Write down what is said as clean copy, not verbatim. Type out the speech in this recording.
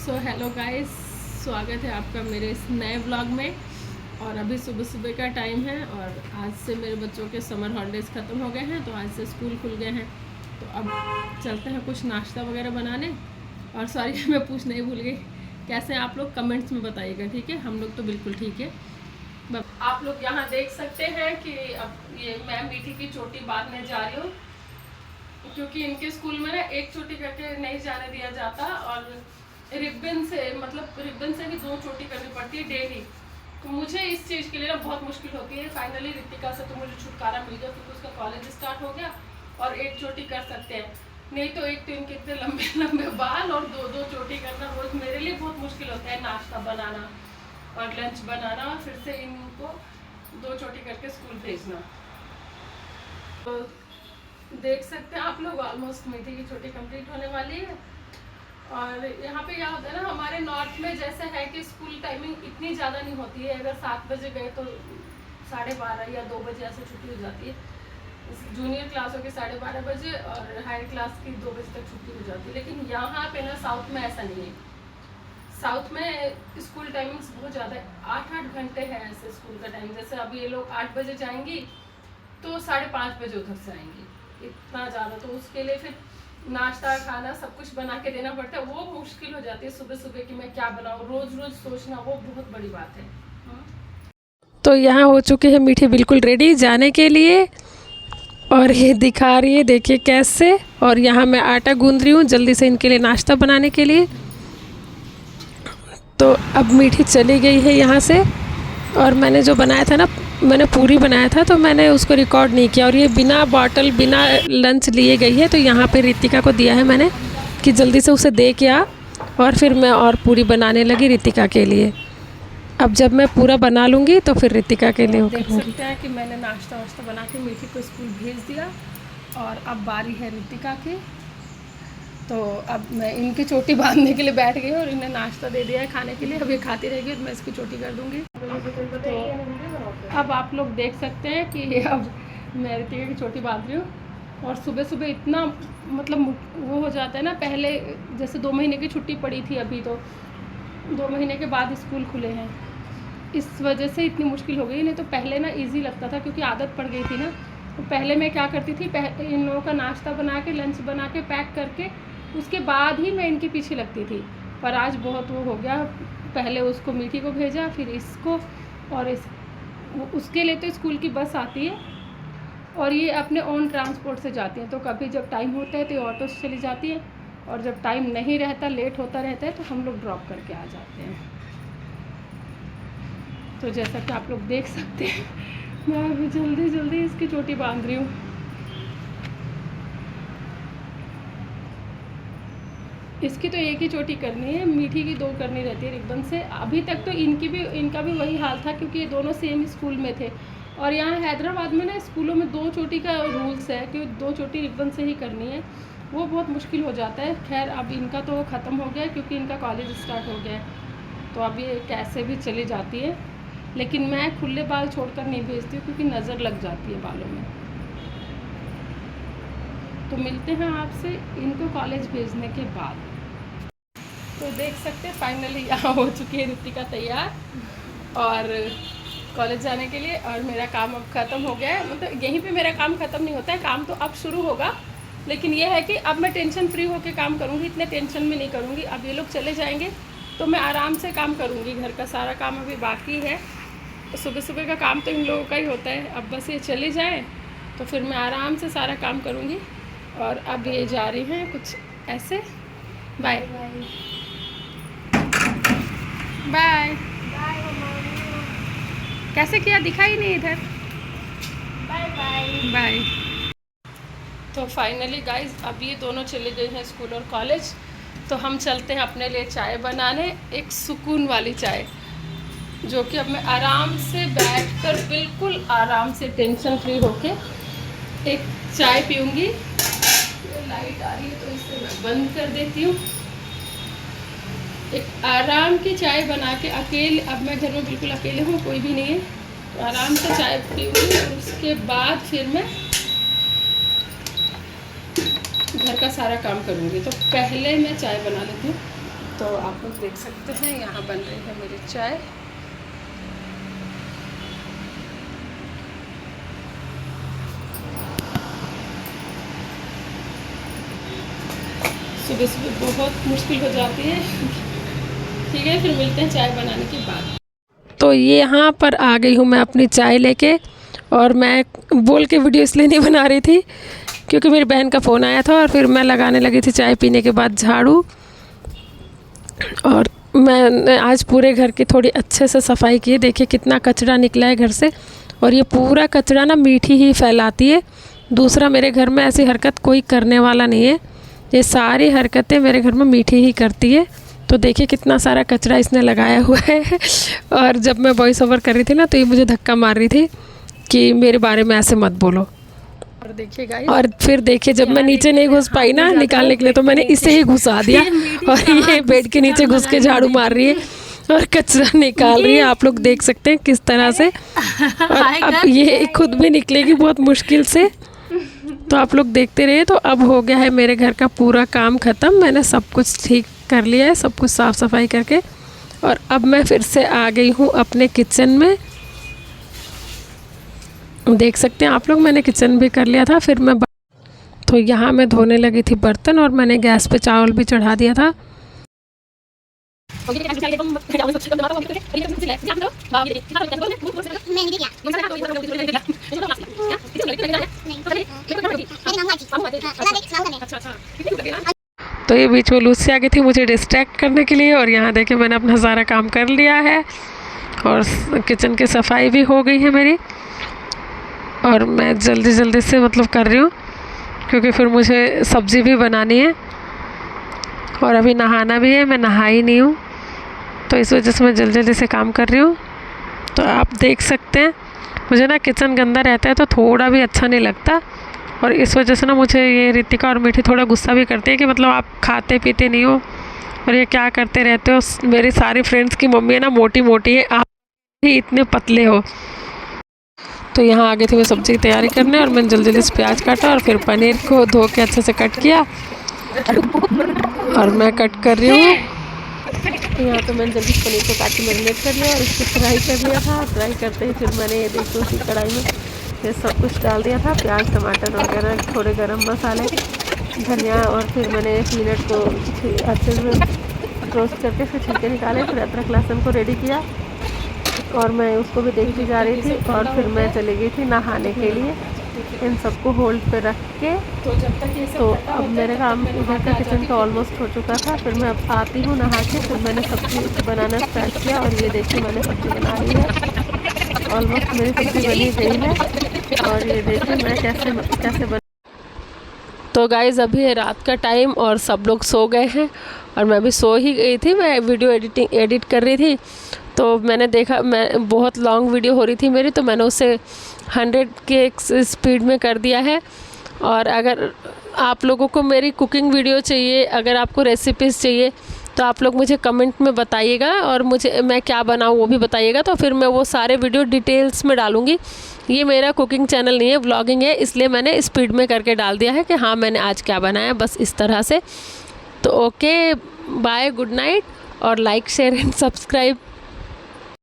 So hello guys, स्वागत है आपका मेरे इस नए व्लॉग में। और अभी सुबह सुबह का टाइम है और आज से मेरे बच्चों के समर हॉलीडेज़ ख़त्म हो गए हैं, तो आज से स्कूल खुल गए हैं। तो अब चलते हैं कुछ नाश्ता वगैरह बनाने। और सॉरी मैं पूछना ही भूल गई, कैसे हैं आप लोग? कमेंट्स में बताइएगा, ठीक है? हम लोग तो बिल्कुल ठीक है। आप लोग यहाँ देख सकते हैं कि अब ये मैं मीठी की चोटी बांधने जा रही हूँ, क्योंकि इनके स्कूल में ना एक चोटी करके नहीं जाने दिया जाता और रिबन से भी 2 चोटी करनी पड़ती है डेली। तो मुझे इस चीज़ के लिए ना बहुत मुश्किल होती है। फाइनली रितिका से तो मुझे छुटकारा मिल गया, क्योंकि उसका कॉलेज स्टार्ट हो गया और एक चोटी कर सकते हैं। नहीं तो एक तो इनके इतने लंबे लंबे बाल और 2-2 चोटी करना रोज मेरे लिए बहुत मुश्किल होता है। नाश्ता बनाना और लंच बनाना और फिर से इनको 2 चोटी करके स्कूल भेजना। तो देख सकते हैं आप लोग, ऑलमोस्ट मीठी की चोटी कंप्लीट होने वाली है। और यहाँ पे क्या होता है ना, हमारे नॉर्थ में जैसे है कि स्कूल टाइमिंग इतनी ज़्यादा नहीं होती है। अगर 7 बजे गए तो 12:30 या 2 बजे ऐसे छुट्टी हो जाती है। जूनियर क्लासों की 12:30 बजे और हायर क्लास की 2 बजे तक छुट्टी हो जाती है। लेकिन यहाँ पे ना साउथ में ऐसा नहीं है। साउथ में स्कूल टाइमिंग्स बहुत ज़्यादा है, 8-8 घंटे है ऐसे स्कूल का टाइम। जैसे अब ये लोग 8 बजे जाएंगी तो 5:30 बजे उधर से आएंगी, इतना ज़्यादा। तो उसके लिए फिर नाश्ता खाना सब कुछ बना के देना पड़ता है। वो मुश्किल हो जाती है सुबह सुबह कि मैं क्या बनाऊँ, रोज़ रोज़ सोचना वो बहुत बड़ी बात है। तो यहाँ हो चुके हैं मीठी बिल्कुल रेडी जाने के लिए, और ये दिखा रही है, देखिए कैसे। और यहाँ मैं आटा गूंद रही हूँ जल्दी से इनके लिए नाश्ता बनाने के लिए। तो अब मीठी चली गई है यहाँ से, और मैंने जो बनाया था ना, मैंने पूरी बनाया था, तो मैंने उसको रिकॉर्ड नहीं किया। और ये बिना बॉटल बिना लंच लिए गई है। तो यहाँ पे रितिका को दिया है मैंने कि जल्दी से उसे दे के आ, और फिर मैं और पूरी बनाने लगी रितिका के लिए। अब जब मैं पूरा बना लूँगी तो फिर रितिका के लिए देख सकते हैं कि मैंने नाश्ता वाश्ता बना के मीठी को स्कूल भेज दिया। और अब बारी है रितिका की। तो अब मैं इनकी चोटी बांधने के लिए बैठ गई और इन्हें नाश्ता दे दिया है खाने के लिए। अब ये खाती रहेगी और मैं इसकी चोटी कर दूँगी। तो अब आप लोग देख सकते हैं कि अब मैं रितिका की चोटी बांध रही हूँ। और सुबह सुबह इतना मतलब वो हो जाता है ना, पहले जैसे 2 महीने की छुट्टी पड़ी थी, अभी तो 2 महीने के बाद स्कूल खुले हैं, इस वजह से इतनी मुश्किल हो गई। नहीं तो पहले ना इजी लगता था, क्योंकि आदत पड़ गई थी ना। तो पहले मैं क्या करती थी, इन लोगों का नाश्ता बना के लंच बना के पैक करके उसके बाद ही मैं इनके पीछे लगती थी। पर आज बहुत वो हो गया, पहले उसको मीठी को भेजा, फिर इसको, और उसके लिए तो स्कूल की बस आती है और ये अपने ओन ट्रांसपोर्ट से जाती हैं। तो कभी जब टाइम होता है तो ये ऑटो से चली जाती है, और जब टाइम नहीं रहता, लेट होता रहता है, तो हम लोग ड्रॉप करके आ जाते हैं। तो जैसा कि आप लोग देख सकते हैं, मैं अभी जल्दी जल्दी इसकी चोटी बांध रही हूँ। इसकी तो एक ही चोटी करनी है, मीठी की 2 करनी रहती है रिबन से। अभी तक तो इनका भी वही हाल था, क्योंकि ये दोनों सेम स्कूल में थे। और यहाँ हैदराबाद में ना स्कूलों में 2 चोटी का रूल्स है कि 2 चोटी रिबन से ही करनी है। वो बहुत मुश्किल हो जाता है। खैर अब इनका तो ख़त्म हो गया, क्योंकि इनका कॉलेज स्टार्ट हो गया है, तो अब ये कैसे भी चली जाती है। लेकिन मैं खुले बाल छोड़कर नहीं भेजती हूँ, क्योंकि नज़र लग जाती है बालों में। तो मिलते हैं आपसे इनको कॉलेज भेजने के बाद। तो देख सकते हैं फाइनली यहाँ हो चुकी है रितिका तैयार और कॉलेज जाने के लिए। और मेरा काम अब ख़त्म हो गया है। मतलब यहीं पे मेरा काम ख़त्म नहीं होता है, काम तो अब शुरू होगा। लेकिन ये है कि अब मैं टेंशन फ्री होकर काम करूँगी, इतने टेंशन में नहीं करूँगी। अब ये लोग चले जाएंगे तो मैं आराम से काम करूँगी। घर का सारा काम अभी बाकी है, सुबह सुबह का काम तो इन लोगों का ही होता है। अब बस ये चले जाएँ तो फिर मैं आराम से सारा काम करूँगी। और अब ये जा रही हैं कुछ ऐसे। Bye bye. कैसे किया, दिखाई नहीं इधर। Bye bye bye. तो फाइनली गाइज अब ये दोनों चले गए हैं स्कूल और कॉलेज। तो हम चलते हैं अपने लिए चाय बनाने, एक सुकून वाली चाय, जो कि अब मैं आराम से बैठकर बिल्कुल आराम से टेंशन फ्री होके एक चाय पीऊँगी। लाइट आ रही है तो इसे मैं बंद कर देती हूँ। एक आराम की चाय बना के अकेले, अब मैं घर में बिल्कुल अकेले हूँ, कोई भी नहीं है, तो आराम से चाय पीऊँगी। और उसके बाद फिर मैं घर का सारा काम करूँगी। तो पहले मैं चाय बना लेती हूँ। तो आप लोग देख सकते हैं यहाँ बन रही है मेरी चाय। सुबह सुबह बहुत मुश्किल हो जाती है। ठीक है, फिर मिलते हैं चाय बनाने के बाद। तो ये यहाँ पर आ गई हूँ मैं अपनी चाय लेके, और मैं बोल के वीडियो इसलिए नहीं बना रही थी क्योंकि मेरी बहन का फ़ोन आया था, और फिर मैं लगाने लगी थी चाय पीने के बाद झाड़ू। और मैंने आज पूरे घर की थोड़ी अच्छे से सफाई की है। देखिए कितना कचरा निकला है घर से, और ये पूरा कचरा ना मीठी ही फैलाती है। दूसरा, मेरे घर में ऐसी हरकत कोई करने वाला नहीं है। ये सारी हरकतें मेरे घर में मीठी ही करती है। तो देखिए कितना सारा कचरा इसने लगाया हुआ है। और जब मैं वॉइस ओवर कर रही थी ना, तो ये मुझे धक्का मार रही थी कि मेरे बारे में ऐसे मत बोलो। और देखिए गाइस, और फिर देखिए जब मैं नीचे नहीं घुस पाई ना निकालने के लिए, तो मैंने इसे ही घुसा दिया, और ये बेड के नीचे घुस के झाड़ू मार रही है और कचरा निकाल रही है। आप लोग देख सकते हैं किस तरह से। और अब ये खुद भी निकलेगी बहुत मुश्किल से, तो आप लोग देखते रहिए। तो अब हो गया है मेरे घर का पूरा काम ख़त्म। मैंने सब कुछ ठीक कर लिया है, सब कुछ साफ़ सफाई करके। और अब मैं फिर से आ गई हूँ अपने किचन में। देख सकते हैं आप लोग, मैंने किचन भी कर लिया था। फिर मैं तो यहाँ मैं धोने लगी थी बर्तन, और मैंने गैस पे चावल भी चढ़ा दिया था। तो ये बीच में लूसी आ गई थी मुझे डिस्ट्रैक्ट करने के लिए, और यहाँ देखिए मैंने अपना सारा काम कर लिया है, और किचन की सफाई भी हो गई है मेरी। और मैं जल्दी जल्दी से मतलब कर रही हूँ क्योंकि फिर मुझे सब्ज़ी भी बनानी है, और अभी नहाना भी है। मैं नहाई नहीं हूँ, तो इस वजह से मैं जल्दी जल्दी से काम कर रही हूँ। तो आप देख सकते हैं, मुझे ना किचन गंदा रहता है तो थोड़ा भी अच्छा नहीं लगता, और इस वजह से ना मुझे ये रितिका और मीठी थोड़ा गुस्सा भी करती है कि मतलब आप खाते पीते नहीं हो और ये क्या करते रहते हो। मेरी सारी फ्रेंड्स की मम्मी है ना मोटी मोटी है, आप ही इतने पतले हो। तो यहाँ आ गई थी मैं सब्ज़ी की तैयारी करने, और मैंने जल्दी जल्दी से प्याज काटा, और फिर पनीर को धो के अच्छे से कट किया, और मैं कट कर रही हूँ। यहाँ तो मैंने जल्दी पनीर को काट के मैरिनेट कर लिया, और इसको फ्राई कर लिया था। फ्राई करते ही फिर मैंने ये देखो उसी कढ़ाई में ये सब कुछ डाल दिया था, प्याज टमाटर वगैरह, थोड़े गरम मसाले, धनिया, और फिर मैंने पीनट को अच्छे से रोस्ट करके फिर छिलके निकाले। फिर अदरक लहसुन को रेडी किया, और मैं उसको भी देखती जा रही थी। और फिर मैं चली गई थी नहाने के लिए, इन सबको होल्ड पे रख के। तो अब मेरे काम इधर का किचन का ऑलमोस्ट हो चुका था। फिर मैं अब आती हूँ नहा के, फिर मैंने सब्ज़ी बनाना स्टार्ट किया, और ये देखिए मैंने सब्ज़ी बना ली है। ऑलमोस्ट मेरी सब्ज़ी बनी गई है, और ये देखिए मैं कैसे बना। तो गाइज़ अभी है रात का टाइम, और सब लोग सो गए हैं, और मैं भी सो ही गई थी। मैं वीडियो एडिट कर रही थी, तो मैंने देखा मैं बहुत लॉन्ग वीडियो हो रही थी मेरी, तो मैंने उसे 100 के स्पीड में कर दिया है। और अगर आप लोगों को मेरी कुकिंग वीडियो चाहिए, अगर आपको रेसिपीज़ चाहिए, तो आप लोग मुझे कमेंट में बताइएगा, और मुझे मैं क्या बनाऊँ वो भी बताइएगा। तो फिर मैं वो सारे वीडियो डिटेल्स में डालूँगी। ये मेरा कुकिंग चैनल नहीं है, व्लॉगिंग है, इसलिए मैंने स्पीड में करके डाल दिया है कि हाँ मैंने आज क्या बनाया, बस इस तरह से। तो ओके बाय, गुड नाइट, और लाइक शेयर एंड सब्सक्राइब।